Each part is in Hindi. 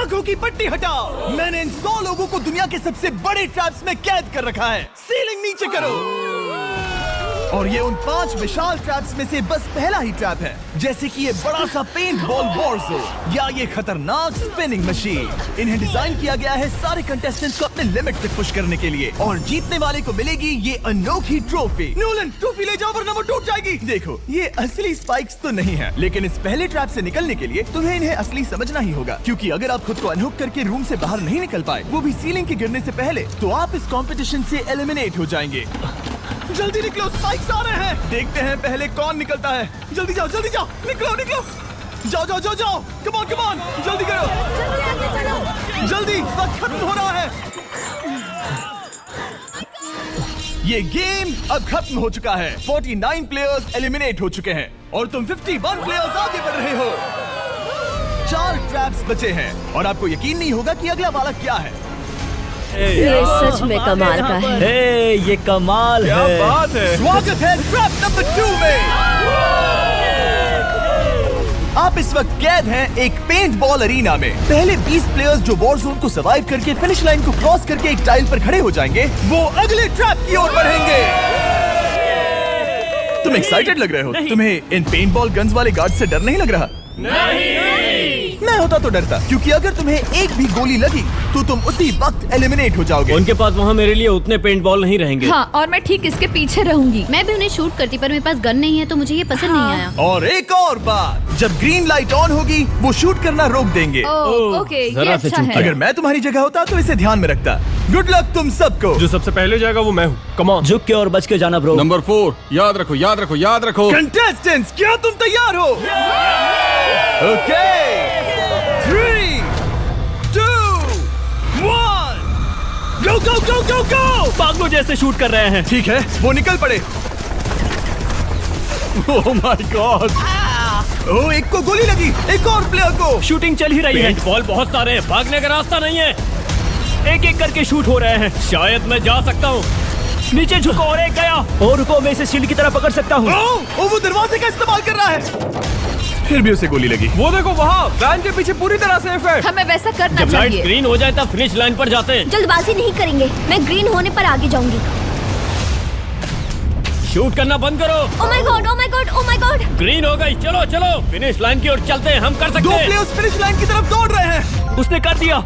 आंखों की पट्टी हटाओ। मैंने इन 100 लोगों को दुनिया के सबसे बड़े ट्रैप्स में कैद कर रखा है। सीलिंग नीचे करो। और ये उन 5 विशाल ट्रैप्स में से बस पहला ही ट्रैप है, जैसे कि ये बड़ा सा पेंट बॉल वॉरज़ोन या ये खतरनाक स्पिनिंग मशीन। इन्हें डिजाइन किया गया है सारे कंटेस्टेंट्स को अपने लिमिट तक पुश करने के लिए, और जीतने वाले को मिलेगी ये अनोखी ट्रॉफी। नोलन, ट्रॉफी ले जाओ वरना वो टूट जाएगी। देखो, ये असली स्पाइक्स तो नहीं है, लेकिन इस पहले ट्रैप से निकलने के लिए तुम्हें इन्हें असली समझना ही होगा, क्योंकि अगर आप खुद को अनहुक करके रूम से बाहर नहीं निकल पाए, वो भी सीलिंग के गिरने से पहले, तो आप इस कंपटीशन से एलिमिनेट हो जाएंगे। जल्दी निकलो, स्पाइक्स आ रहे हैं। देखते हैं पहले कौन निकलता है। जल्दी जाओ, निकलो। जाओ। कम ऑन, जल्दी करो। जल्दी, वक्त खत्म हो रहा है। ये गेम अब खत्म हो चुका है। 49 प्लेयर्स एलिमिनेट हो चुके हैं और तुम 51 प्लेयर्स आगे बढ़ रहे हो। 4 ट्रैप्स बचे हैं और आपको यकीन नहीं होगा कि अगला वाला क्या है। ये सच में कमाल का है। ये कमाल है। क्या बात है। स्वागत है ट्रैप नंबर 2 में। आप इस वक्त कैद हैं एक पेंट बॉल अरीना में। पहले 20 प्लेयर्स जो वॉर जोन को सर्वाइव करके फिनिश लाइन को क्रॉस करके एक टाइल पर खड़े हो जाएंगे, वो अगले ट्रैप की ओर बढ़ेंगे। तुम एक्साइटेड लग रहे हो। तुम्हें इन पेंट बॉल गन्स वाले गार्ड से डर नहीं लग रहा? मैं होता तो डरता, क्योंकि अगर तुम्हें एक भी गोली लगी तो तुम उसी वक्त एलिमिनेट हो जाओगे। उनके पास वहाँ मेरे लिए उतने पेंट बॉल नहीं रहेंगे। हाँ, और मैं ठीक इसके पीछे रहूंगी। मैं भी उन्हें शूट करती, पर मेरे पास गन नहीं है तो मुझे ये पसंद नहीं आया। और एक और बात, जब ग्रीन लाइट ऑन होगी वो शूट करना रोक देंगे। ओके, ये जरा से अच्छा है। अगर मैं तुम्हारी जगह होता तो इसे ध्यान में रखता। गुड लक तुम सबको। जो सबसे पहले जाएगा वो मैं हूँ। Come on. झुक के और बच के जाना ब्रो। नंबर 4, याद रखो। कंटेस्टेंट्स, क्या तुम तैयार हो? Okay, 3, 2, 1, go! पागलों जैसे शूट कर रहे हैं। ठीक है, वो निकल पड़े। ओह माय गॉड। ओह, एक को गोली लगी, एक और प्लेयर को। शूटिंग चल ही रही है। पेंट बॉल बहुत सारे हैं, भागने का रास्ता नहीं है। एक करके शूट हो रहे हैं। शायद मैं जा सकता हूँ। नीचे झुको और एक गया। और रुको, मैं इसे शील्ड की तरह पकड़ सकता हूँ। ओह, वो दरवाजे का इस्तेमाल कर रहा है। फिर भी उसे गोली लगी। वो देखो वहाँ, वैन के पीछे पूरी तरह सेफ है। हमें वैसा करना जब लाइट चाहिए। ग्रीन हो जाए तब फिनिश लाइन पर जाते हैं। जल्दबाजी नहीं करेंगे, मैं ग्रीन होने पर आगे जाऊंगी। शूट करना बंद करो। Oh my God. ग्रीन हो गई। चलो फिनिश लाइन की ओर चलते हैं। हम कर सकते 2 हैं। प्लेयर्स फिनिश लाइन की तरफ दौड़ रहे हैं। उसने कर दिया।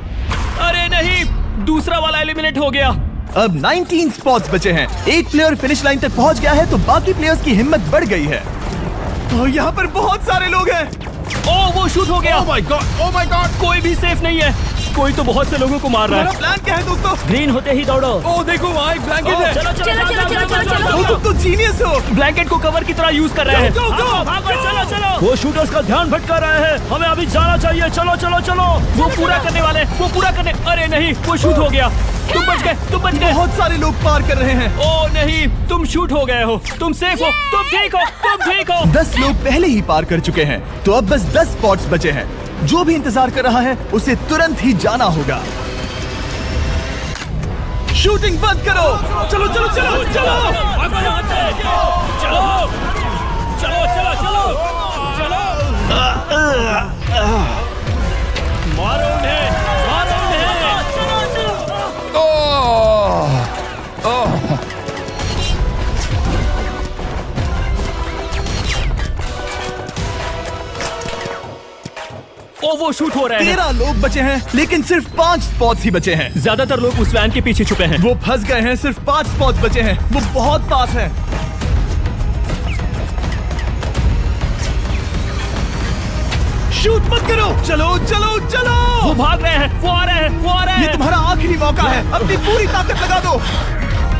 अरे नहीं, दूसरा वाला एलिमिनेट हो गया। अब 19 स्पॉट्स बचे हैं। एक प्लेयर फिनिश लाइन तक पहुंच गया है तो बाकी प्लेयर्स की हिम्मत बढ़ गई है। और यहाँ पर बहुत सारे लोग हैं। ओह, वो शूट हो गया। ओह माय गॉड। कोई भी सेफ नहीं है। कोई तो बहुत से लोगों को मार रहा तुम्हारा है। प्लान क्या है दोस्तों? ग्रीन होते ही दौड़ो। ओह देखो वहाँ एक ब्लैंकेट है। ओ, तुम तो जीनियस हो। ब्लैंकेट को कवर की तरह यूज कर रहे हैं। Go, go, go, चलो। वो शूटर्स का ध्यान भटका रहे हैं। हमें अभी जाना चाहिए। चलो। वो पूरा करने। अरे नहीं, वो शूट हो गया। तुम बच गए। बहुत सारे लोग पार कर रहे हैं। ओह नहीं, तुम शूट हो गए हो। तुम सेफ हो। तुम ठीक हो। 10 लोग पहले ही पार कर चुके हैं, तो अब बस 10 स्पॉट्स बचे हैं। जो भी इंतजार कर रहा है उसे तुरंत ही जाना होगा। शूटिंग बंद करो। चलो। मारो उन्हें। ओ, वो शूट हो रहे हैं। 13 लोग बचे हैं, लेकिन सिर्फ 5 स्पॉट्स ही बचे हैं। ज्यादातर लोग उस वैन के पीछे छुपे हैं। वो फंस गए हैं। सिर्फ 5 स्पॉट्स बचे हैं। वो बहुत पास है। शूट मत करो। चलो। वो भाग रहे हैं। वो आ रहे हैं। ये तुम्हारा आखिरी मौका है। अपनी पूरी ताकत लगा दो।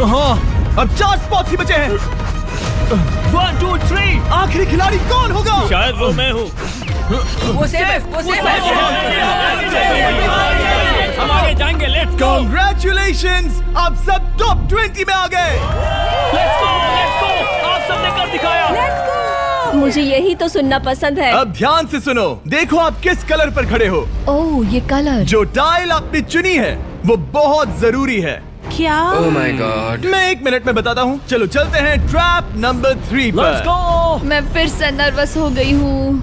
हाँ, अब 4 स्पॉट्स ही बचे हैं। 1, 2, 3। आखिरी खिलाड़ी कौन होगा? शायद वो मैं हूँ। वो सेफ हम आगे जाएंगे। Let's go. Congratulations! आप सब टॉप 20 में आ गए। Let's go. आप सबने कर दिखाया। मुझे यही तो सुनना पसंद है। अब ध्यान से सुनो। देखो आप किस कलर पर खड़े हो। ओह, ये कलर। जो टाइल आपने चुनी है वो बहुत जरूरी है। क्या? ओह माय गॉड। मैं 1 मिनट में बताता हूँ। चलो चलते हैं ट्रैप नंबर 3 लेट्स पर। गो। मैं फिर से नर्वस हो गई हूँ।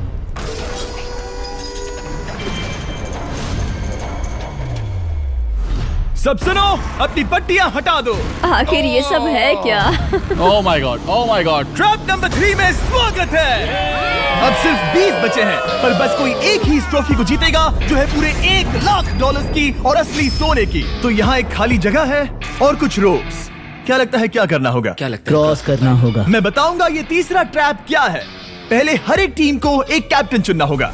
सब सुनो, अपनी पट्टियां हटा दो। आखिर ये सब है क्या? Oh my God. Oh my God. Trap number 3 में स्वागत है। अब सिर्फ 20 बचे हैं, पर बस कोई एक ही इस ट्रॉफी को जीतेगा जो है पूरे $1,00,000 की और असली सोने की। तो यहाँ एक खाली जगह है और कुछ रोप्स। क्या लगता है क्या करना होगा? क्या लगता है? क्रॉस करना होगा। मैं बताऊंगा ये तीसरा ट्रैप क्या है। पहले हर एक टीम को एक कैप्टन चुनना होगा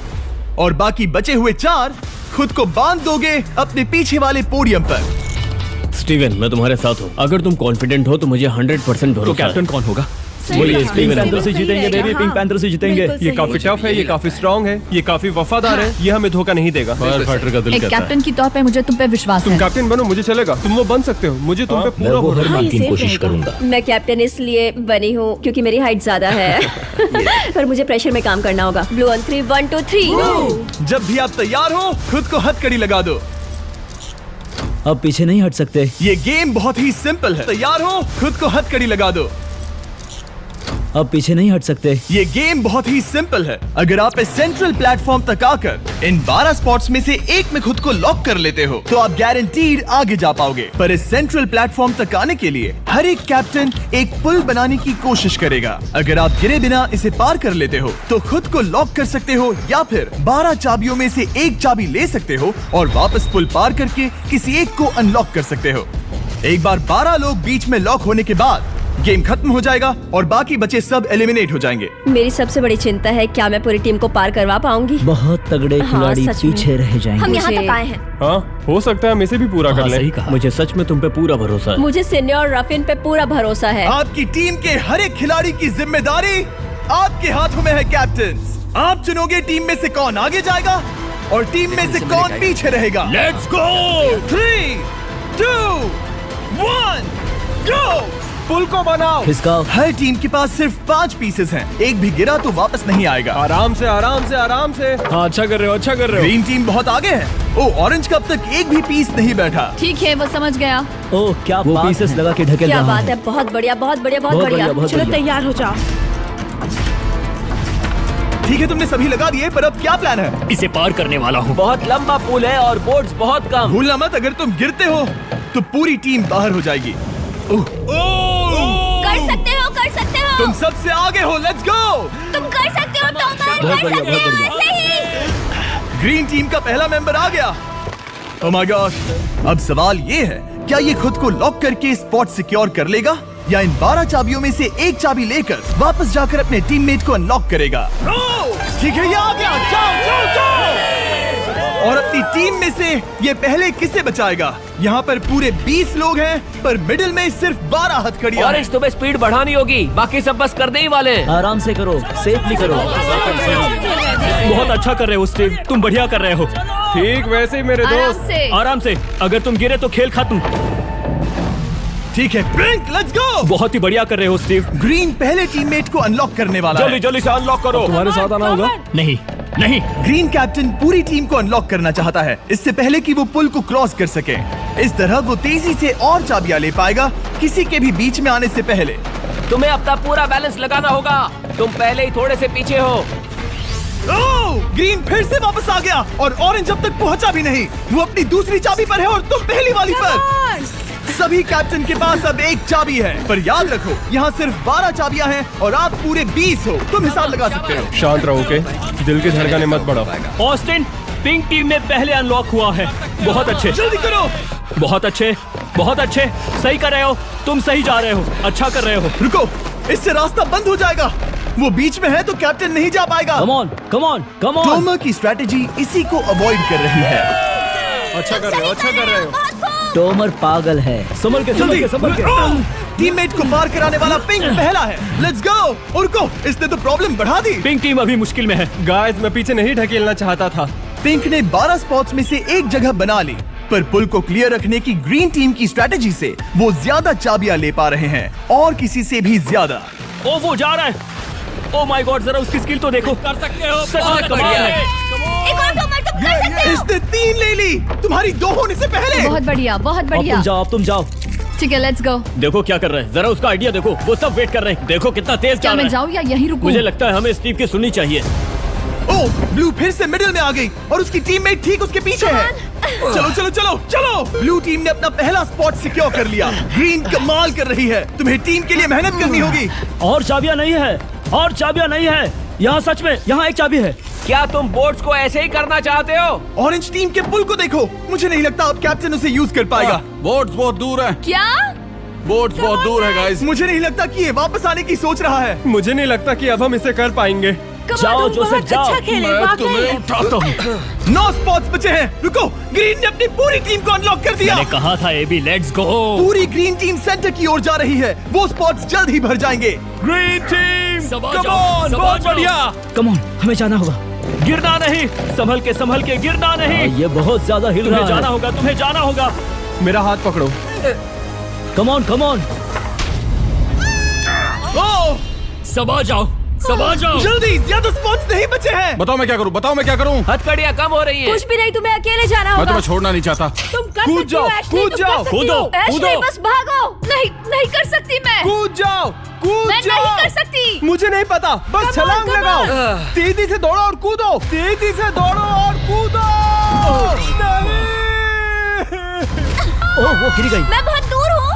और बाकी बचे हुए 4 खुद को बांध दोगे अपने पीछे वाले पोडियम पर। स्टीवन, मैं तुम्हारे साथ हूँ। अगर तुम कॉन्फिडेंट हो तो मुझे 100% भरोसा तो है। कैप्टन कौन होगा? बोलिए, पिंक पैंथर से जीतेंगे बेबी, पिंक पैंथर से जीतेंगे। ये काफी टफ है, ये काफी स्ट्रांग है, ये काफी वफादार है, ये हमें धोखा नहीं देगा। फायर फाइटर का दिल एक कहता है। कैप्टन की तौर पे मुझे तुम पे विश्वास तुम है। कैप्टन बनो, मुझे चलेगा। तुम वो बन सकते हो, मुझे तुम पे पूरा भरोसा है। हाँ, ये कोशिश करूंगा। मैं कैप्टन इसलिए बनी हूँ क्योंकि मेरी हाइट ज्यादा है। पर मुझे प्रेशर में काम करना होगा। Blue on 3, 1 2 3। जब भी आप तैयार हो खुद को हथकड़ी लगा दो। अब पीछे नहीं हट सकते। ये गेम बहुत ही सिंपल है। तैयार हो खुद को हथकड़ी लगा दो। अब पीछे नहीं हट सकते। ये गेम बहुत ही सिंपल है। अगर आप इस सेंट्रल प्लेटफॉर्म तक आकर इन 12 स्पॉट्स में से एक में खुद को लॉक कर लेते हो तो आप गारंटीड आगे जा पाओगे। पर इस सेंट्रल प्लेटफॉर्म तक आने के लिए हर एक कैप्टन एक पुल बनाने की कोशिश करेगा। अगर आप गिरे बिना इसे पार कर लेते हो तो खुद को लॉक कर सकते हो या फिर 12 चाबियों में से एक चाबी ले सकते हो और वापस पुल पार करके किसी एक को अनलॉक कर सकते हो। एक बार 12 लोग बीच में लॉक होने के बाद गेम खत्म हो जाएगा और बाकी बचे सब एलिमिनेट हो जाएंगे। मेरी सबसे बड़ी चिंता है क्या मैं पूरी टीम को पार करवा पाऊंगी। बहुत तगड़े हाँ, खिलाड़ी सच में। पीछे रह जाएंगे। हम यहाँ तक आए हैं। हाँ, हो सकता है हम इसे भी पूरा कर लें। सही कहा। मुझे सच में तुम पे पूरा भरोसा है। मुझे सिन्ने और रफिन पे पूरा भरोसा है। आपकी टीम के हर एक खिलाड़ी की जिम्मेदारी आपके हाथों में है कैप्टन। आप चुनोगे टीम में से कौन आगे जाएगा और टीम में से कौन पीछे रहेगा। Let's go. 3 2 1 गो। पुल को बनाओ। खिसकाओ। हर टीम के पास सिर्फ 5 पीसेस हैं। एक भी गिरा तो वापस नहीं आएगा। आराम से, आराम से, आराम से। हाँ, अच्छा कर रहे हो, अच्छा कर रहे हो। ग्रीन टीम बहुत आगे है। ओ, ऑरेंज का अब तक एक भी पीस नहीं बैठा। ठीक है, वो समझ गया। ओह, क्या वो पीसेस लगा के ढकेल क्या रहा बात है, बहुत बढ़िया, बहुत बढ़िया, बहुत बहुत बढ़िया। बढ़िया, बहुत चलो बढ़िया। तैयार हो जाओ। ठीक है, तुमने सभी लगा दिए, पर अब क्या प्लान है? इसे पार करने वाला हूँ। बहुत लंबा पुल है और बोर्ड्स बहुत कम। भूलना मत, अगर तुम गिरते हो तो पूरी टीम बाहर हो जाएगी। कर सकते हो, कर सकते हो। तुम सबसे आगे हो। Let's go. तुम कर सकते हो, टॉमर, बहुत कर बढ़िया, सकते बहुत हो, बढ़िया। ऐसे ही। ग्रीन टीम का पहला मेंबर आ गया। ओह माय गॉड। अब सवाल ये है, क्या ये खुद को लॉक करके स्पॉट सिक्योर कर लेगा या इन 12 चाबियों में से एक चाबी लेकर वापस जाकर अपने टीममेट को अनलॉक करेगा? ठीक है, ये आ गया। जाओ जाओ जाओ। और अपनी टीम में से ये पहले किसे बचाएगा? यहाँ पर पूरे 20 लोग हैं, पर मिडिल में सिर्फ 12 हथकड़ियां हैं। तुम्हें स्पीड बढ़ानी होगी, बाकी सब बस करने ही वाले। आराम से करो, सेफली करो। बहुत अच्छा कर रहे हो स्टीव, तुम बढ़िया कर रहे हो। ठीक वैसे ही मेरे आराम दोस्त। से। आराम से, अगर तुम गिरे तो खेल खत्म। ठीक है, ब्लिंक, लेट्स गो। बहुत ही बढ़िया कर रहे हो स्टीव। ग्रीन पहले टीममेट को अनलॉक करने वाला है। जल्दी से अनलॉक करो। तुम्हारे साथ आना होगा। नहीं नहीं, ग्रीन कैप्टन पूरी टीम को अनलॉक करना चाहता है इससे पहले कि वो पुल को क्रॉस कर सके। इस तरह वो तेजी से और चाबियां ले पाएगा किसी के भी बीच में आने से पहले। तुम्हें अपना पूरा बैलेंस लगाना होगा। तुम पहले ही थोड़े से पीछे हो। ओह, ग्रीन फिर से वापस आ गया और ऑरेंज अब तक पहुंचा भी नहीं। वो अपनी दूसरी चाबी पर है और तुम पहली वाली पर। सभी कैप्टन के पास अब एक चाबी है, पर याद रखो यहाँ सिर्फ 12 चाबियां हैं और आप पूरे 20 हो। तुम हिसाब लगा सकते हो। शांत रहो, ओके? दिल की धड़कनें मत बढ़ाओ। ऑस्टिन, पिंक टीम में पहले अनलॉक हुआ है। बहुत अच्छे, जल्दी करो। बहुत अच्छे, बहुत अच्छे। सही कर रहे हो, तुम सही जा रहे हो, अच्छा कर रहे हो। रुको, इससे रास्ता बंद हो जाएगा। वो बीच में है तो कैप्टन नहीं जा पाएगा। Come on, come on, come on. Tomer की स्ट्रेटेजी इसी को अवॉइड कर रही है। अच्छा कर रहे हो, अच्छा कर रहे हो। टोमर पागल है। संभल के, संभल के, संभल के। टीममेट को पार कराने वाला पिंक पहला है। Let's go. रुको, इसने तो प्रॉब्लम बढ़ा दी। पिंक टीम अभी मुश्किल में है। गाइस, मैं पीछे नहीं ढकेलना चाहता था। पिंक ने 12 स्पॉट्स में से एक जगह बना ली, पर पुल को क्लियर रखने की ग्रीन टीम की स्ट्रेटेजी से वो ज्यादा चाबियां ले पा रहे हैं और किसी से भी ज्यादा। ओ, वो जा रहा है। ओ माय गॉड, जरा उसकी स्किल तो देखो। कर सकते हो, सच में कमाल है। एक और टॉमर, तुम कर सकते हो। इसने 3 ले ली, तुम्हारी 2 होने से पहले। बहुत बढ़िया, बहुत अब बढ़िया। तुम जाओ, अब तुम जाओ। ठीक है, लेट्स गो। देखो क्या कर रहे हैं, जरा उसका आइडिया देखो। वो सब वेट कर रहे हैं। देखो कितना तेज क्या चल मैं रहा है। जाऊँ या यहीं रुकूं? मुझे लगता है हमें स्टीव की सुननी चाहिए। ओह, ब्लू फिर से मिडिल में आ गई और उसकी टीममेट ठीक उसके पीछे है। चलो चलो चलो चलो। ब्लू टीम ने अपना पहला स्पॉट सिक्योर कर लिया। ग्रीन कमाल कर रही है। तुम्हें टीम के लिए मेहनत करनी होगी। और चाबियां नहीं है, और चाबियां नहीं है। यहाँ सच में, यहाँ एक चाबी है। क्या तुम बोट्स को ऐसे ही करना चाहते हो? ऑरेंज टीम के पुल को देखो। मुझे नहीं लगता अब कैप्टन उसे यूज कर पाएगा। बोट्स बहुत दूर है, क्या? बोट्स बहुत दूर है गाइस। मुझे नहीं लगता कि ये वापस आने की सोच रहा है। मुझे नहीं लगता कि अब हम इसे कर पाएंगे। जाओ जोसेफ जाओ। मैं तुम्हें उठाता हूँ। 9 स्पॉट्स बचे हैं। रुको, ग्रीन ने अपनी पूरी टीम को अनलॉक कर दिया। मैंने कहा था एबी, लेट्स गो। पूरी ग्रीन टीम सेंटर की ओर जा रही है। वो स्पॉट्स जल्द ही भर जाएंगे। ग्रीन टीम, सबा कम जाओ, ऑन, सबा बहुत जाओ। बढ़िया। कम ऑन, हमें जाना होगा। गिरना नहीं, संभल के गिरना नहीं। ये बहुत ज्यादा हिल रहा है। जाना होगा, तुम्हें जाना होगा। मेरा हाथ पकड़ो। कम ऑन कम ऑन। ओह, सबा जाओ, सबा जाओ। जल्दी, ज्यादा स्पॉट्स नहीं बचे हैं। बताओ मैं क्या करूँ, बताओ मैं क्या करूँ। हथकड़ियाँ कम हो रही हैं। कुछ भी नहीं, तुम्हें अकेले जाना मैं होगा। तुम्हें छोड़ना नहीं चाहता। तुम कर कूद सकती हो, जाओ, एशली, कूद तुम जाओ, कर सकती कूदो, हो। एशली, कूदो। बस भागो। नहीं, नहीं कर सकती मैं। कूद जाओ, कूद मैं जाओ। नहीं कर सकती। मुझे नहीं पता, बस Come on, छलांग come लगाओ। on। तेजी से दौड़ो और कूदो, तेजी से दौड़ो और कूदो। नहीं। ओह, वो गिर गई। मैं बहुत दूर हूँ।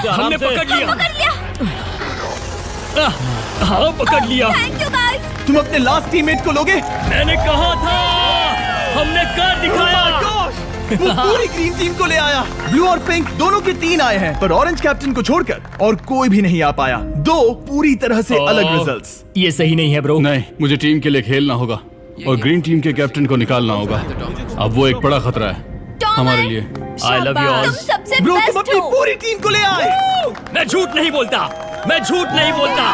हमने पकड़ लिया। पकड़ लिया। हाँ, पकड़ लिया। Thank you guys. तुम अपने लास्ट टीममेट को लोगे? मैंने कहा था, हमने कर दिखाया। Oh my gosh! वो पूरी ग्रीन टीम को ले आया। ब्लू और पिंक दोनों के 3 आए हैं, पर ऑरेंज कैप्टन को छोड़कर और कोई भी नहीं आ पाया। 2 पूरी तरह से अलग रिजल्ट्स। ये सही नहीं है ब्रो। नहीं, मुझे टीम के लिए खेलना होगा और ग्रीन टीम के कैप्टन को निकालना होगा। अब वो एक बड़ा खतरा है हमारे लिए। I love you all. तुम सबसे ब्रो, तुम बेस्ट अपनी हो। पूरी टीम को ले आए। मैं झूठ नहीं बोलता, मैं झूठ नहीं बोलता।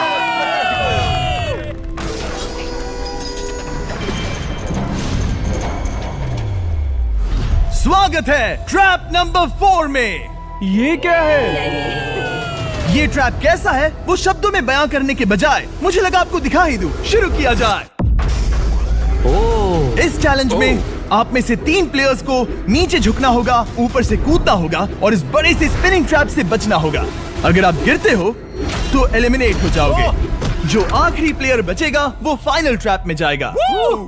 स्वागत है ट्रैप नंबर 4 में। ये क्या है? ये ट्रैप कैसा है वो शब्दों में बयां करने के बजाय मुझे लगा आपको दिखा ही दूं। शुरू किया जाए। इस चैलेंज में आप में से 3 प्लेयर्स को नीचे झुकना होगा, ऊपर से कूदना होगा और इस बड़े से स्पिनिंग ट्रैप से बचना होगा। अगर आप गिरते हो तो एलिमिनेट हो जाओगे। जो आखिरी प्लेयर बचेगा वो फाइनल ट्रैप में जाएगा।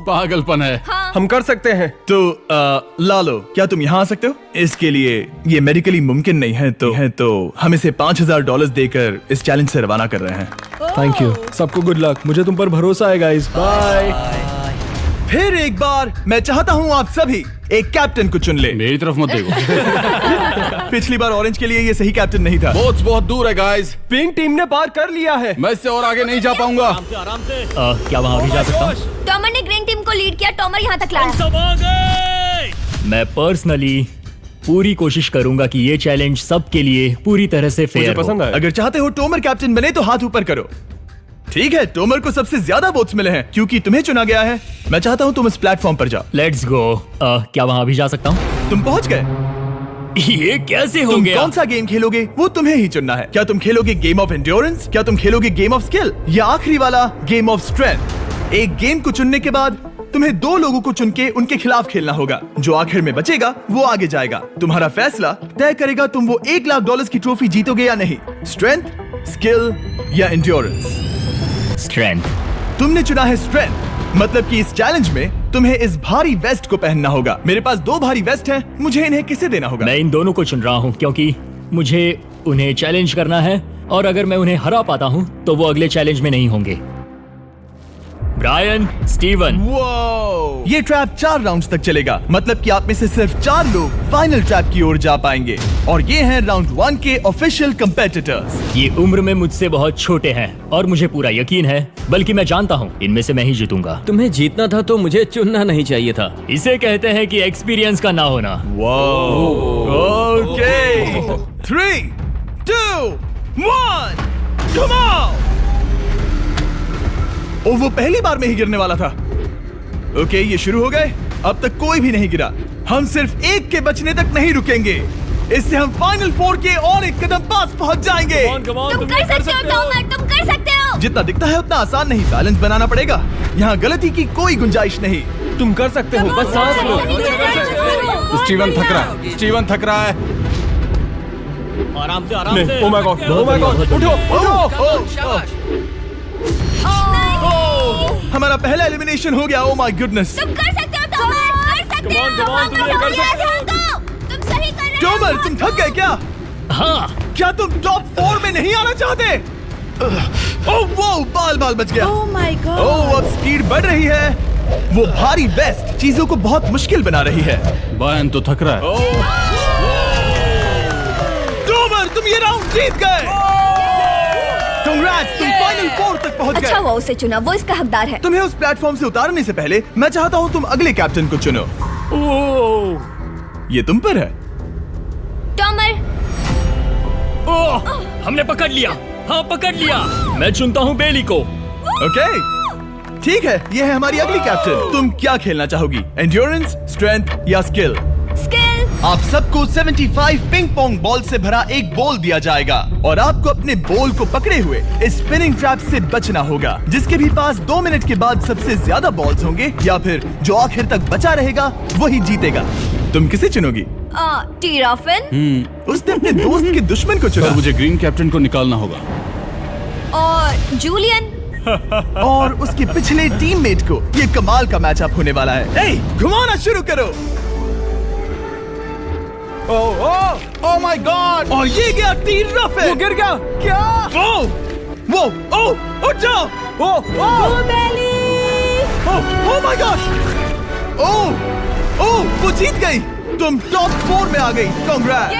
पागलपन है। हम कर सकते हैं। तो लालो, क्या तुम यहाँ आ सकते हो? इसके लिए ये मेडिकली मुमकिन नहीं है, तो हम इसे $5000 देकर इस चैलेंज से रवाना कर रहे हैं। Thank you. सबको गुड लक। मुझे तुम पर भरोसा है गाइस। बाय। फिर एक बार मैं चाहता हूँ आप सभी एक कैप्टन को चुन ले। मेरी तरफ मत देखो। पिछली बार ऑरेंज के लिए ये सही कैप्टन नहीं था। बोट्स बहुत दूर है गाइस। पिंक टीम ने पार कर लिया है। मैं इससे और आगे नहीं जा पाऊंगा। आराम से। क्या वहाँ भी जा सकता हूँ? टॉमर ने ग्रीन टीम को लीड किया, टॉमर यहाँ तक लाया। सब आ गए। मैं पर्सनली पूरी कोशिश करूंगा कि ये चैलेंज सबके लिए पूरी तरह से मुझे फेयर हो। पसंद आया। अगर चाहते हो टोमर कैप्टन बने तो हाथ ऊपर करो। ठीक है, टोमर को सबसे ज्यादा वोट्स मिले हैं क्योंकि तुम्हें चुना गया है। मैं चाहता हूँ तुम इस प्लेटफॉर्म पर जाओ। Let's go. क्या वहाँ भी जा सकता हूँ? तुम पहुँच गए। ये कैसे हो तुम गया? कौन सा गेम खेलोगे वो तुम्हें ही चुनना है। क्या तुम खेलोगे गेम ऑफ एंड्योरेंस, क्या तुम खेलोगे गेम ऑफ स्किल, या आखिरी वाला गेम ऑफ स्ट्रेंथ? एक गेम को चुनने के बाद तुम्हें 2 लोगों को चुन के उनके खिलाफ खेलना होगा। जो आखिर में बचेगा वो आगे जाएगा। तुम्हारा फैसला तय करेगा तुम वो $1,00,000 की ट्रॉफी जीतोगे या नहीं। स्ट्रेंथ, स्किल या एंड्योरेंस। स्ट्रेंथ। तुमने चुना है स्ट्रेंथ, मतलब कि इस चैलेंज में तुम्हें इस भारी वेस्ट को पहनना होगा। मेरे पास 2 भारी वेस्ट हैं, मुझे इन्हें किसे देना होगा? मैं इन दोनों को चुन रहा हूँ क्योंकि मुझे उन्हें चैलेंज करना है और अगर मैं उन्हें हरा पाता हूँ तो वो अगले चैलेंज में नहीं होंगे। Brian, Steven. वो ये ट्रैप 4 राउंड्स तक चलेगा, मतलब कि आप में से सिर्फ 4 लोग फाइनल ट्रैप की ओर जा पाएंगे और ये हैं राउंड 1 के ऑफिशियल कंपेटिटर्स। ये उम्र में मुझसे बहुत छोटे हैं और मुझे पूरा यकीन है, बल्कि मैं जानता हूँ इनमें से मैं ही जीतूंगा। तुम्हें जीतना था तो मुझे चुनना नहीं चाहिए था। इसे कहते हैं कि एक्सपीरियंस का ना होना। Okay, 3, 2, 1, come on. ओ, वो पहली बार में ही गिरने वाला था। ओके, ये शुरू हो गए। अब तक कोई भी नहीं गिरा। हम सिर्फ एक के बचने तक नहीं रुकेंगे। इससे हम फाइनल 4 के और एक कदम पास पहुंच जाएंगे। तुम कर सकते हो टॉमर, तुम कर सकते हो। जितना दिखता है उतना आसान नहीं, बैलेंस बनाना पड़ेगा। यहाँ गलती की कोई गुंजाइश नहीं। तुम कर सकते हो, बस सांस लो। स्टीवन थक रहा है, स्टीवन थक रहा है। आराम से, आराम से। ओह my God, oh my God, उठो, उठो। हमारा पहला एलिमिनेशन हो गया। Oh my goodness. तुम कर सकते हो टॉमर, कर सकते सकते हो। come on, तुम ये कर सकते हो। तुम सही कर रहे हो। टॉमर, तुम थक गए क्या? हाँ, क्या तुम टॉप 4 में नहीं आना चाहते? ओह वो बाल बच गया। ओह माय गॉड। ओह अब स्पीड बढ़ रही है। वो भारी वेस्ट चीजों को बहुत मुश्किल बना रही है। बायन तो थक रहा है। टॉमर, तुम ये राउंड जीत गए। कांग्रेट्स, तुम फाइनल 4 तक पहुंच गए। अच्छा हुआ उसे चुना, वो इसका हकदार है। तुम्हें उस प्लेटफॉर्म से उतारने से पहले मैं चाहता हूँ तुम अगले कैप्टन को चुनो। ये तुम पर है। टॉमर, ओह, हमने पकड़ लिया। हाँ, पकड़ लिया। मैं चुनता हूँ बेली को। ओके, ठीक है, ये है हमारी अगली कैप्टन। तुम क्या खेलना चाहोगी, एंड्योरेंस, स्ट्रेंथ या स्किल? स्किल। आप सबको 75 पिंग पोंग बॉल से भरा एक बॉल दिया जाएगा और आपको अपने बॉल को पकड़े हुए इस स्पिनिंग ट्रैप से बचना होगा। जिसके भी पास 2 मिनट के बाद सबसे ज्यादा बॉल्स होंगे या फिर जो आखिर तक बचा रहेगा वही जीतेगा। तुम किसे चुनोगी? टीराफिन उसने अपने दोस्त के दुश्मन को पर चुना मुझे ग्रीन कैप्टन को निकालना होगा। और जूलियन। और उसके पिछले टीममेट को। ये कमाल का मैचअप होने वाला है। ए, घुमाना शुरू करो। ओह माय गॉड! और ये गया टीराफिन। वो गिर गया। क्या? वो उठ जाओ। ओह माय गॉड! ओह वो जीत गई। तुम टॉप 4 में आ गई। कांग्रेट्स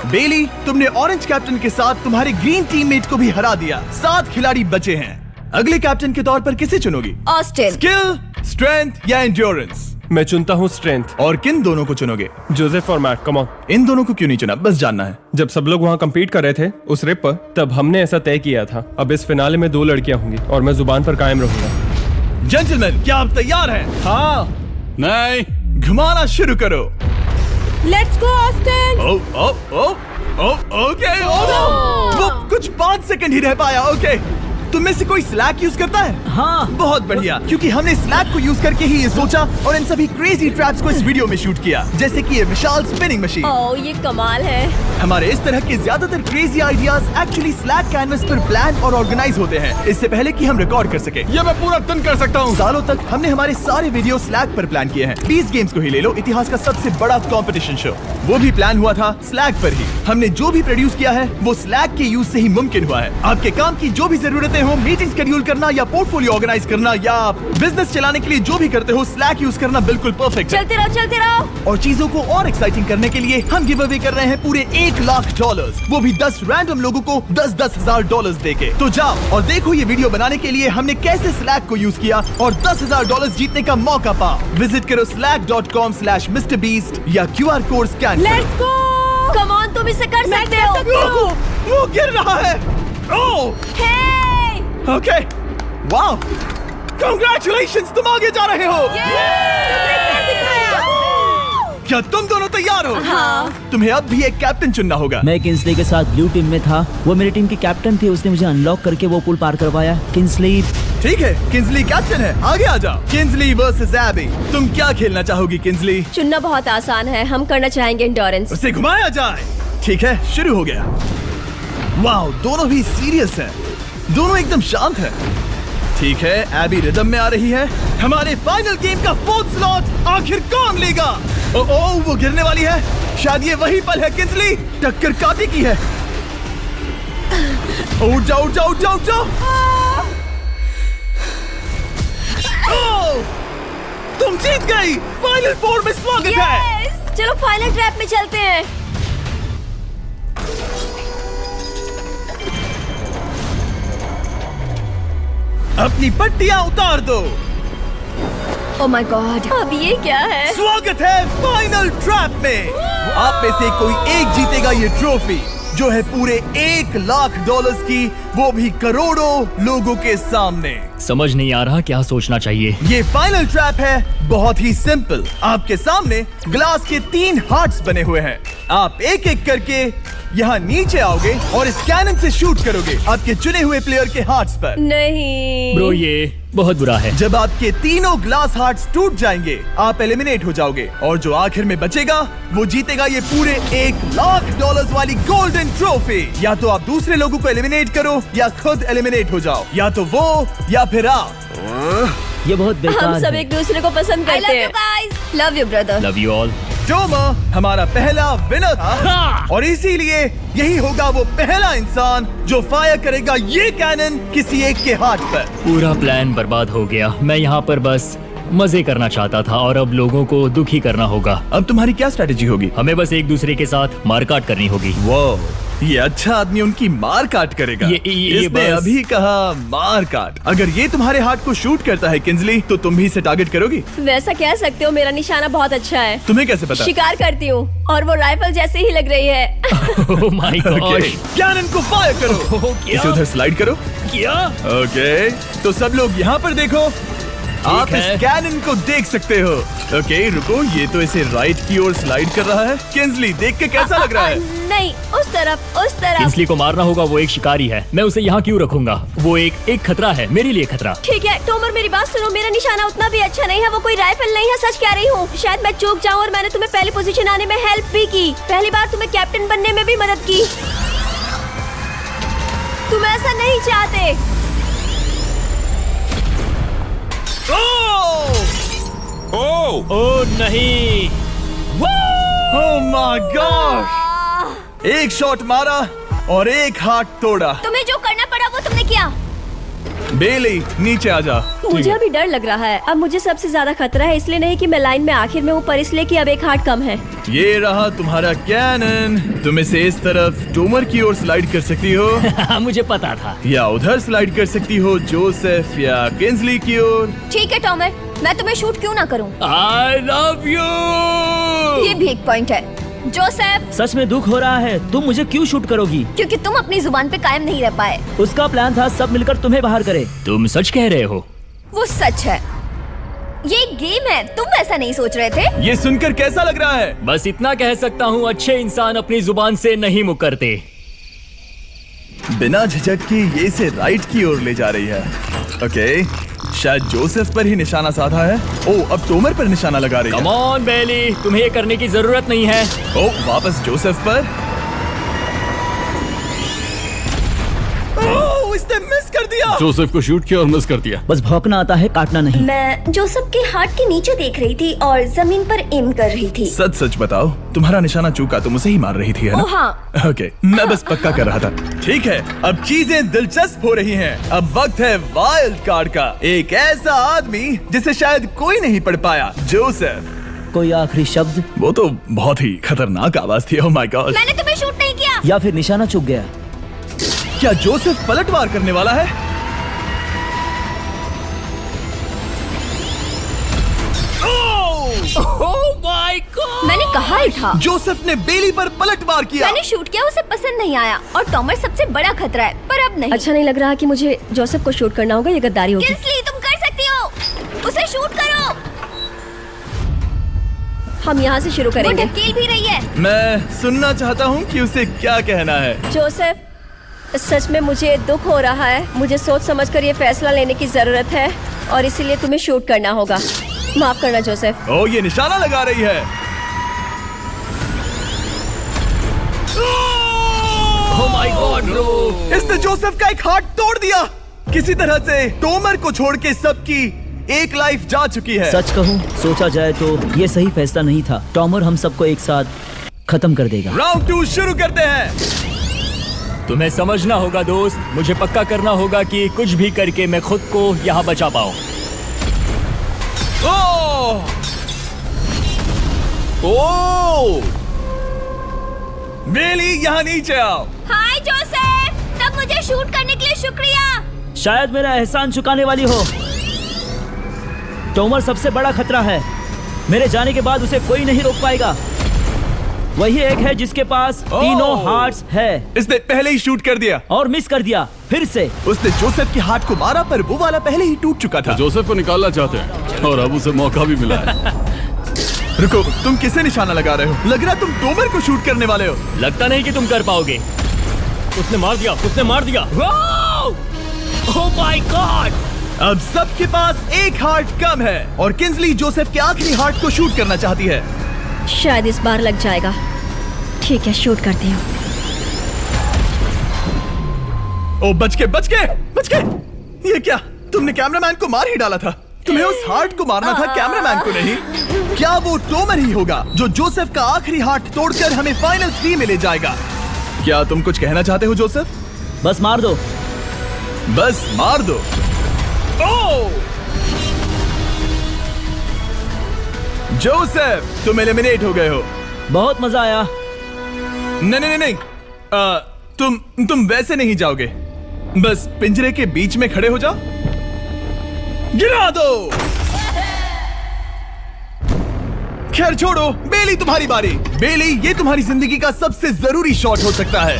बेली, तुमने ऑरेंज कैप्टन के साथ तुम्हारे ग्रीन टीममेट को भी हरा दिया। 7 खिलाड़ी बचे हैं। अगले कैप्टन के तौर पर किसे चुनोगी? ऑस्टिन। स्किल, स्ट्रेंथ या एंड्योरेंस? मैं चुनता हूँ स्ट्रेंथ। और किन दोनों को चुनोगे? जोसेफ और मैट, कम ऑन। इन दोनों को क्यों नहीं चुना, बस जानना है। जब सब लोग वहाँ कम्पीट कर रहे थे उस रिप पर, तब हमने ऐसा तय किया था। अब इस फिनाले में 2 लड़कियां होंगी और मैं जुबान पर कायम रहूंगा। जेंटलमैन, क्या आप तैयार हैं? हाँ। नहीं, घुमाना शुरू करो। Let's go Austin. ओके। वो कुछ 5 सेकंड ही रह पाया। ओके, तुम में से कोई स्लैक यूज करता है? हाँ। बहुत बढ़िया, क्योंकि हमने स्लैक को यूज करके ही ये सोचा और इन सभी क्रेजी ट्रैप्स को इस वीडियो में शूट किया, जैसे कि ये विशाल स्पिनिंग मशीन। ओह ये कमाल है। हमारे इस तरह के ज्यादातर crazy ideas actually slack canvas पर प्लान और ऑर्गेनाइज होते हैं, इससे पहले कि हम रिकॉर्ड कर सके। ये मैं पूरा दिन कर सकता हूँ। सालों तक हमने हमारे सारे वीडियो स्लैक पर प्लान किए हैं। 20 गेम्स को ही ले लो, इतिहास का सबसे बड़ा कंपटीशन शो, वो भी प्लान हुआ था स्लैक पर ही। हमने जो भी प्रोड्यूस किया है वो स्लैक के यूज से ही मुमकिन हुआ है। आपके काम की जो भी जरूरतें हो, मीटिंग शेड्यूल करना या पोर्टफोलियो ऑर्गेनाइज करना या बिजनेस चलाने के लिए जो भी करते हो, स्लैक यूज करना बिल्कुल परफेक्ट है। चलते रहो। और चीजों को और एक्साइटिंग करने के लिए हम गिव अवे कर रहे हैं पूरे $1 लाख, वो भी 10 रैंडम लोगों को $10,000 $10,000 देके। तो जाओ और देखो ये वीडियो बनाने के लिए हमने कैसे स्लैक को यूज किया और $10,000 जीतने का मौका पा। विजिट करो slack.com/MrBeast या QR code scan. Let's go. Come on, तुम इसे कर सकते हो। वो गिर रहा है। ओह ओके, वाओ, कांग्रेचुलेशंस, तुम आगे जा रहे हो। क्या तुम दोनों तैयार हो? हाँ। तुम्हें अब भी एक कैप्टन चुनना होगा। मैं किंसली के साथ ब्लू टीम में था। वो मेरी टीम की कैप्टन थी, उसने मुझे अनलॉक करके वो पुल पार करवाया। किंसली। ठीक है, किंसली कैप्टन है, आगे आ जाओ। किंसली वर्सेस एबी, तुम क्या खेलना चाहोगी किंसली? चुनना बहुत आसान है, हम करना चाहेंगे एंड्योरेंस। उसे घुमाया जाए। ठीक है, शुरू हो गया। वाओ, दोनों भी सीरियस हैं, दोनों एकदम शांत हैं। ठीक है, एबी रिदम में आ रही है। हमारे फाइनल गेम का 4th स्लॉट आखिर कौन लेगा? ओह, वो गिरने वाली है। शायद ये वही पल है किंसली, टक्कर काटी की है। उठ जाओ, उठ जाओ, उठ जाओ, उठ जाओ। ओह, तुम जीत गई। फाइनल 4 में स्वागत है। चलो फाइनल ट्रैप में चलते हैं। अपनी पट्टियां उतार दो। ओह माय गॉड, अब ये क्या है? स्वागत है फाइनल ट्रैप में। आप में से कोई एक जीतेगा ये ट्रॉफी, जो है पूरे $1 लाख की, वो भी करोड़ों लोगों के सामने। समझ नहीं आ रहा क्या सोचना चाहिए। ये फाइनल ट्रैप है, बहुत ही सिंपल। आपके सामने ग्लास के 3 हार्ट्स बने हुए हैं। आप एक एक करके यहाँ नीचे आओगे और इस कैनन से शूट करोगे आपके चुने हुए प्लेयर के हार्ट्स पर। नहीं ब्रो, ये बहुत बुरा है। जब आपके तीनों ग्लास हार्ट्स टूट जाएंगे, आप एलिमिनेट हो जाओगे और जो आखिर में बचेगा वो जीतेगा ये पूरे $1 लाख वाली गोल्डन ट्रॉफी। या तो आप दूसरे लोगों को एलिमिनेट करो या खुद एलिमिनेट हो जाओ, या तो वो या फिर आप। ये बहुत हम बेकार सब है। एक दूसरे को पसंद आई करते लव यू हैं। Guys. Love you brother. Love you all. Tomer हमारा पहला विनर था और इसीलिए यही होगा वो पहला इंसान जो फायर करेगा ये कैनन किसी एक के हाथ पर। पूरा प्लान बर्बाद हो गया। मैं यहाँ पर बस मजे करना चाहता था और अब लोगों को दुखी करना होगा। अब तुम्हारी क्या स्ट्रेटेजी होगी? हमें बस एक दूसरे के साथ मारकाट करनी होगी। वो ये अच्छा आदमी उनकी मार काट करेगा। ये इसने बस- अभी कहा मार काट। अगर ये तुम्हारे हार्ट को शूट करता है किंजली, तो तुम भी इसे टारगेट करोगी? वैसा कह सकते हो, मेरा निशाना बहुत अच्छा है। तुम्हें कैसे पता? शिकार करती हूँ और वो राइफल जैसे ही लग रही है। ओह माय गॉड। कैनन को फायर करो। इसे उधर स्लाइड करो। क्या? ओके, तो सब लोग यहाँ पर देखो। आप है। इस कैनन को देख सकते हो। ओके, रुको, ये तो इसे राइट की ओर स्लाइड कर रहा है। किंजली, देख के कैसा लग रहा है? नहीं, उस तरफ, उस तरफ। किंसली को मारना होगा, वो एक शिकारी है। मैं उसे यहाँ क्यों रखूंगा? वो एक खतरा है, मेरे लिए खतरा। ठीक है टोमर, मेरी बात सुनो। मेरा निशाना उतना भी अच्छा नहीं है, वो कोई राइफल नहीं है, सच कह रही हूँ। शायद मैं चूक जाऊँ और मैंने तुम्हें पहली पोजीशन आने में हेल्प भी की। पहली बार तुम्हें कैप्टन बनने में भी मदद की। तुम ऐसा नहीं चाहते। ओह नहीं। ओह माय गॉड! एक शॉट मारा और एक हाथ तोड़ा। तुम्हें जो करना पड़ा वो तुमने किया। बेली, नीचे आ जा। मुझे अभी डर लग रहा है। अब मुझे सबसे ज्यादा खतरा है, इसलिए नहीं कि मैं लाइन में आखिर में हूँ, पर इसलिए कि अब एक हार्ट कम है। ये रहा तुम्हारा कैनन। तुम इसे इस तरफ टोमर की ओर स्लाइड कर सकती हो मुझे पता था। या उधर स्लाइड कर सकती हो जोसेफ या किंजली की ओर। ठीक है टॉमर, मैं तुम्हें शूट क्यों ना करूं? I love you. ये भी एक पॉइंट है। जोसेफ, सच में दुख हो रहा है। तुम मुझे क्यों शूट करोगी? क्योंकि तुम अपनी जुबान पे कायम नहीं रह पाए। उसका प्लान था सब मिलकर तुम्हें बाहर करे। तुम सच कह रहे हो? वो सच है। ये एक गेम है, तुम ऐसा नहीं सोच रहे थे। ये सुनकर कैसा लग रहा है? बस इतना कह सकता हूँ, अच्छे इंसान अपनी जुबान से नहीं मुकरते। बिना झिझक की ये इसे राइट की ओर ले जा रही है। ओके, शायद जोसेफ पर ही निशाना साधा है। ओह, अब टोमर पर निशाना लगा रही है। कम ऑन बेली, तुम्हें ये करने की जरूरत नहीं है। ओह, वापस जोसेफ पर। ओह, इसने मिस कर दिया। जोसेफ को शूट किया और मिस कर दिया। बस भौंकना आता है, काटना नहीं। मैं जोसेफ के हार्ट के नीचे देख रही थी और जमीन पर एम कर रही थी। सच सच बताओ, तुम्हारा निशाना चूका, तुम उसे ही मार रही थी, है ना? ओ हाँ। ओके, मैं बस पक्का कर रहा था। ठीक है, अब चीजें दिलचस्प हो रही हैं। अब वक्त है वाइल्ड कार्ड का। एक ऐसा आदमी जिसे शायद कोई नहीं पढ़ पाया, जोसेफ। कोई आखिरी शब्द? वो तो बहुत ही खतरनाक आवाज थी। ओह माय गॉड! मैंने तुम्हें शूट नहीं किया। या फिर निशाना चूक गया? क्या जोसेफ पलटवार करने वाला है? ओह माय गॉड! मैंने कहा ही था। जोसेफ ने बेली पर पलटवार किया। मैंने शूट किया, उसे पसंद नहीं आया और टॉमर सबसे बड़ा खतरा है, पर अब नहीं। अच्छा नहीं लग रहा कि मुझे जोसेफ को शूट करना होगा, ये गद्दारी होगी। किंसली, तुम कर सकती हो। उसे शूट करो। हम यहाँ से शुरू वो करेंगे। ढकेल भी रही है। मैं सुनना चाहता हूँ कि उसे क्या कहना है। जोसेफ, सच में मुझे दुख हो रहा है। मुझे सोच समझकर ये फैसला लेने की जरूरत है और इसीलिए तुम्हें शूट करना होगा। माफ करना जोसेफ। ओह, ये निशाना लगा रही है। ओह माय गॉड ब्रो! इसने जोसेफ का एक हाथ तोड़ दिया। किसी तरह से टोमर को छोड़ के सबकी एक लाइफ जा चुकी है। सच कहूँ, सोचा जाए तो ये सही फैसला नहीं था। टॉमर हम सबको एक साथ खत्म कर देगा। राउंड 2 शुरू करते हैं। तुम्हें समझना होगा दोस्त, मुझे पक्का करना होगा कि कुछ भी करके मैं खुद को यहाँ बचा पाऊँ। ओह! ओह! बेली, यहाँ नीचे आओ। हाय जोसेफ, तब मुझे शूट करने के लिए शुक्रिया। शायद मेरा एहसान चुकाने वाली हो। टोमर सबसे बड़ा खतरा है। मेरे जाने के बाद उसे कोई नहीं रोक पाएगा। वही एक है जिसके पास तीनों हार्ट्स है। इसने पहले ही शूट कर दिया और मिस कर दिया फिर से। उसने जोसेफ के हाथ को मारा, पर वो वाला पहले ही टूट चुका था। जोसेफ को निकालना चाहते हैं और अब उसे मौका भी मिला है। रुको, तुम किसे निशाना लगा रहे हो? लग रहा तुम टोमर को शूट करने वाले हो। लगता नहीं कि तुम कर पाओगे। उसने मार दिया, उसने मार दिया। Oh my God! अब सबके पास एक हार्ट कम है और किंजली जोसेफ के आखिरी हार्ट को शूट करना चाहती है। शायद इस बार लग जाएगा। ठीक है, शूट करती हूँ। ओ, बच के! ये क्या? तुमने कैमरामैन को मार ही डाला था। तुम्हें उस हार्ट को मारना था, कैमरामैन को नहीं। क्या वो टोमर ही होगा जो जोसेफ का आखिरी हार्ट तोड़कर हमें फाइनल 3 में ले जाएगा? क्या तुम कुछ कहना चाहते हो जोसेफ? बस मार दो। बस मार दो। ओह! जोसेफ, तुम एलिमिनेट हो गए हो। बहुत मजा आया। नहीं नहीं नहीं, तुम वैसे नहीं जाओगे। बस पिंजरे के बीच में खड़े हो जाओ। गिरा दो। खैर छोड़ो, बेली तुम्हारी बारी। बेली, ये तुम्हारी जिंदगी का सबसे जरूरी शॉट हो सकता है।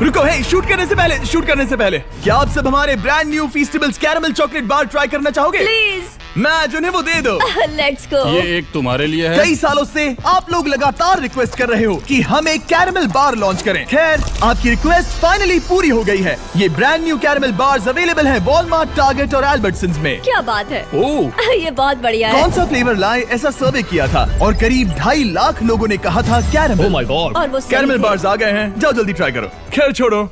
रुको, हे, शूट करने से पहले क्या आप सब हमारे brand new Feastables caramel chocolate bar try करना चाहोगे? प्लीज। मैं उन्हें वो दे दो। Let's go. ये एक तुम्हारे लिए है। कई सालों से आप लोग लगातार रिक्वेस्ट कर रहे हो कि हम एक कैरमल बार लॉन्च करें। खैर, आपकी रिक्वेस्ट फाइनली पूरी हो गई है। ये brand new caramel bars available हैं वॉलमार्ट, टारगेट और अल्बर्टसन्स में। क्या बात है। ओह, ये बहुत बढ़िया है। कौन सा फ्लेवर लाए, ऐसा सर्वे किया था और करीब 2.5 लाख लोगों ने कहा था कैरमल। Oh my God. और वो सही कैरमल थे। बार्स आ गए हैं, जाओ जल्दी ट्राई करो। खैर छोड़ो,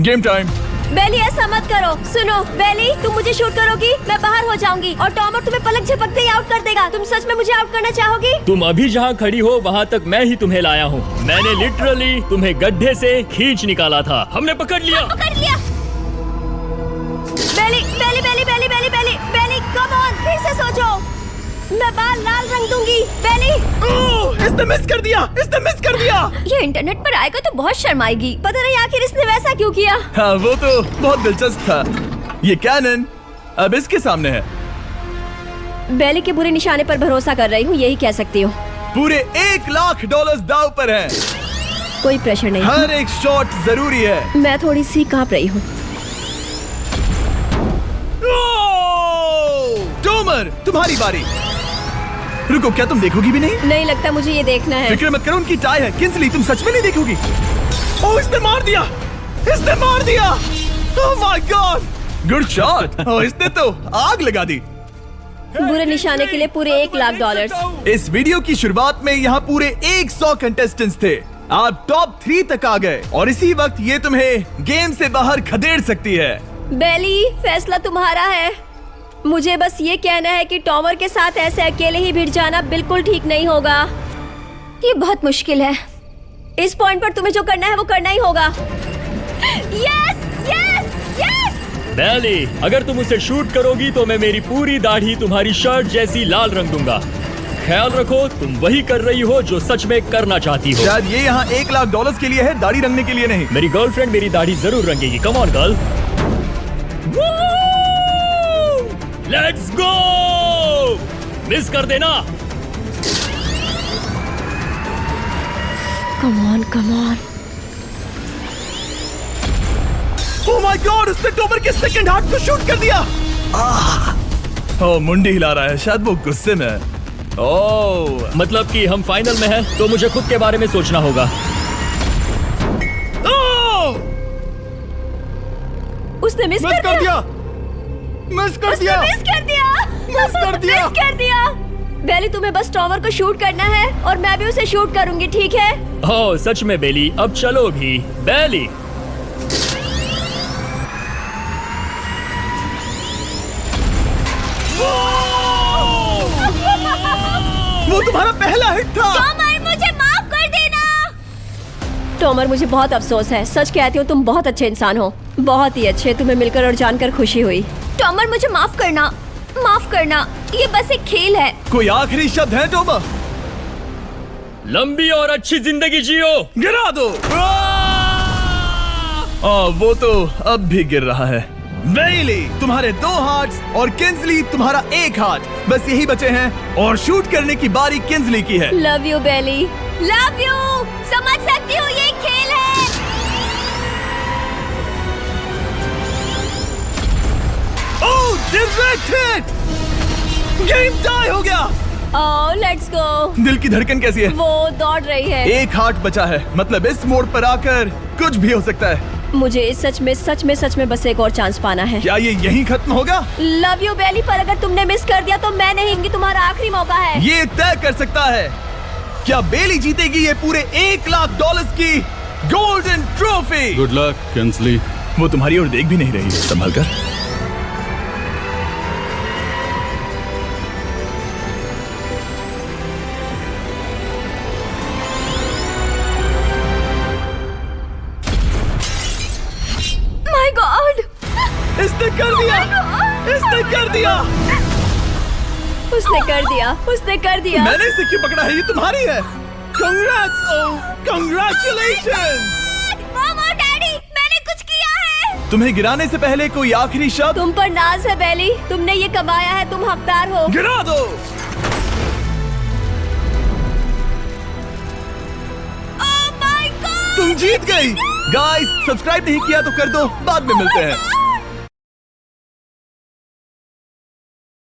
गेम टाइम। बेली, ऐसा मत करो। सुनो बेली, तुम मुझे शूट करोगी, मैं बाहर हो जाऊंगी और टॉमर तुम्हें पलक झपकते ही आउट कर देगा। तुम सच में मुझे आउट करना चाहोगी? तुम अभी जहाँ खड़ी हो वहाँ तक मैं ही तुम्हें लाया हूँ। मैंने लिटरली तुम्हें गड्ढे से खींच निकाला था। हमने पकड़ लिया। पकड़ लिया। बेली बेली बेली बेली बेली बेली बेली, कम ऑन, फिर से सोचो। मैं बाल लाल रंग दूंगी। बेली, ओह, इसने मिस कर दिया। ये इंटरनेट पर आएगा तो बहुत शर्माएगी। पता नहीं आखिर इसने वैसा क्यों किया। हाँ, वो तो बहुत दिलचस्प था। ये कैनन अब इसके सामने है। बेली के बुरे निशाने पर भरोसा कर रही हूँ, यही कह सकती हूँ। पूरे $1 लाख दाव पर है। कोई प्रेशर नहीं। हर एक शॉट जरूरी है। मैं थोड़ी सी कांप रही हूँ। टोमर, तुम्हारी बारी। रुको, क्या तुम देखोगी भी नहीं? नहीं लगता मुझे ये देखना है। फिक्र मत करो, उनकी टाई है। किंसली, तुम सच में नहीं देखोगी? ओह, इसने मार दिया। Oh my God, good shot. Oh, इसने तो आग लगा दी। बुरे निशाने के लिए पूरे $1 लाख। इस वीडियो की शुरुआत में यहाँ पूरे 100 कंटेस्टेंट्स थे। आप टॉप 3 तक आ गए और इसी वक्त ये तुम्हें गेम से बाहर खदेड़ सकती है। बेली, फैसला तुम्हारा है। मुझे बस ये कहना है कि टॉमर के साथ ऐसे अकेले ही भिड़ जाना बिल्कुल ठीक नहीं होगा। ये बहुत मुश्किल है। इस पॉइंट पर तुम्हें जो करना है वो करना ही होगा। Yes yes yes. बेली, अगर तुम उसे शूट करोगी तो मैं मेरी पूरी दाढ़ी तुम्हारी शर्ट जैसी लाल रंग दूंगा। ख्याल रखो, तुम वही कर रही हो जो सच में करना चाहती हो। शायद ये यहाँ $1 लाख के लिए है, दाढ़ी रंगने के लिए नहीं। मेरी गर्लफ्रेंड मेरी दाढ़ी जरूर रंगेगी। Come on girl, let's go. Miss कर देना। Come on come on. Oh my God, उसने टोमर के सेकंड हार्ट को शूट कर दिया। ओह, मुंडी हिला रहा है, शायद वो गुस्से में है। ओह, मतलब कि हम फाइनल में हैं, तो मुझे खुद के बारे में सोचना होगा। उसने मिस कर दिया। मिस कर दिया। बेली, तुम्हें बस टॉमर को शूट करना है और मैं भी उसे शूट करूंगी, ठीक है? ओह सच में बेली, अब चलो भी। बेली, वो तुम्हारा पहला हिट था। टॉमर, मुझे माफ कर देना। टॉमर, मुझे बहुत अफसोस है। सच कहती हूँ, तुम बहुत अच्छे इंसान हो, बहुत ही अच्छे। तुम्हें मिलकर और जानकर खुशी हुई। टॉमर, मुझे माफ करना, माफ करना। ये बस एक खेल है। कोई आखिरी शब्द है टोमर? लंबी और अच्छी जिंदगी जियो। गिरा दो। वो तो अब भी गिर रहा है। बेली, तुम्हारे 2 हार्ट्स और किंसली तुम्हारा 1 हार्ट बस यही बचे हैं और शूट करने की बारी किंसली की है। Love you Bailey, love you. समझ सकती हूँ, ये एक खेल है। Oh, direct hit. Game tie हो गया। Oh, let's go. दिल की धड़कन कैसी है? वो दौड़ रही है। 1 हार्ट बचा है, मतलब इस मोड़ पर आकर कुछ भी हो सकता है। मुझे सच में बस एक और चांस पाना है। क्या ये यहीं खत्म होगा? लव यू बेली, पर अगर तुमने मिस कर दिया तो मैं नहीं, ये तुम्हारा आखिरी मौका है। ये तय कर सकता है क्या बेली जीतेगी ये पूरे $1 लाख की golden trophy. Good luck Kinsley. वो तुम्हारी ओर देख भी नहीं रही, संभल कर। इसने कर दिया, इसने कर दिया। उसने कर दिया, उसने कर दिया। मैंने इसे क्यों पकड़ा है? ये तुम्हारी है। Congrats, oh, congratulations! मॉम और डैडी, मैंने कुछ किया है। तुम्हें गिराने से पहले कोई आखिरी शब्द? तुम पर नाज है बेली, तुमने ये कमाया है, तुम हकदार हो। गिरा दो। Oh my God! तुम जीत गई। गाइस, सब्सक्राइब नहीं किया तो कर दो, बाद में मिलते हैं।